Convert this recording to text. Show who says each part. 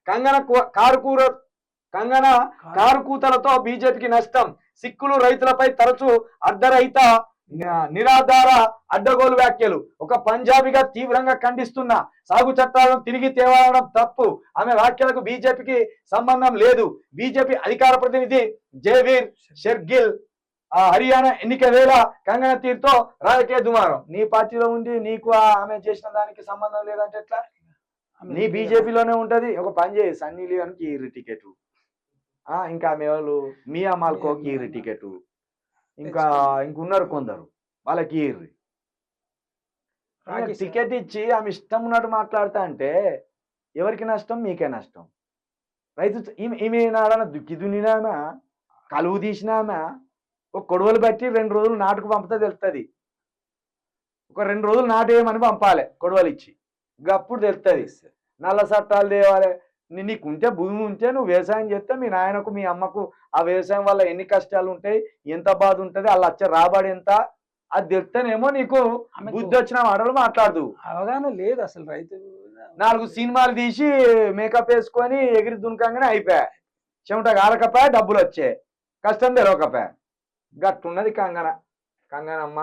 Speaker 1: కంగన కారుకూర కంగన కారుకూతలతో బీజేపీకి నష్టం. సిక్కులు రైతులపై తరచూ అర్ధరహిత నిరాధార అడ్డగోలు వ్యాఖ్యలు. ఒక పంజాబీగా తీవ్రంగా ఖండిస్తున్న సాగు చట్టాలను తిరిగి తేవడం తప్పు. ఆమె వ్యాఖ్యలకు బీజేపీకి సంబంధం లేదు. బీజేపీ అధికార ప్రతినిధి జయవీర్ షెర్గిల్ హర్యానా ఎన్నిక వేళ కంగన తీరుతో రాజకీయ దుమారం. నీ పార్టీలో ఉండి నీకు ఆమె చేసిన దానికి సంబంధం లేదంటే ఎట్లా? నీ బీజేపీలోనే ఉంటది. ఒక పని చేయి, సన్నీ లియోన్కి ఈరు టికెట్, ఇంకా ఆమె వాళ్ళు మియా మాల్కోకి ఈరు టికెట్, ఇంకున్నారు కొందరు వాళ్ళకి ఈర్రి టికెట్ ఇచ్చి ఆమె ఇష్టం ఉన్నట్టు మాట్లాడుతా అంటే ఎవరికి నష్టం? మీకే నష్టం. రైతు ఈమె నాడన దుక్కి దున్నినామా, కలువు తీసినామా, ఒక కొడవలు బట్టి 2 రోజులు నాటుకు పంపితే తెలుస్తుంది. ఒక 2 రోజులు నాటేయమని పంపాలి కొడవలు ఇచ్చి, అప్పుడు తెలుస్తుంది. నల్ల చట్టాలు తేవాలి. నీకుంటే భూమి ఉంటే నువ్వు వ్యవసాయం చేస్తే మీ నాయనకు మీ అమ్మకు ఆ వ్యవసాయం వల్ల ఎన్ని కష్టాలు ఉంటాయి, ఎంత బాధ ఉంటుంది, వాళ్ళు వచ్చే రాబడి ఎంత, అది తెలుస్తేనేమో నీకు బుద్ధి వచ్చిన మాటలు మాట్లాడదు.
Speaker 2: అవగాహన లేదు అసలు. రైతు
Speaker 1: 4 సినిమాలు తీసి మేకప్ వేసుకొని ఎగిరి దునకంగానే అయిపోయా, చెమట కాలకపోయా, డబ్బులు వచ్చాయి, కష్టం తెలవకపోయా. గట్టున్నది కంగనమ్మ.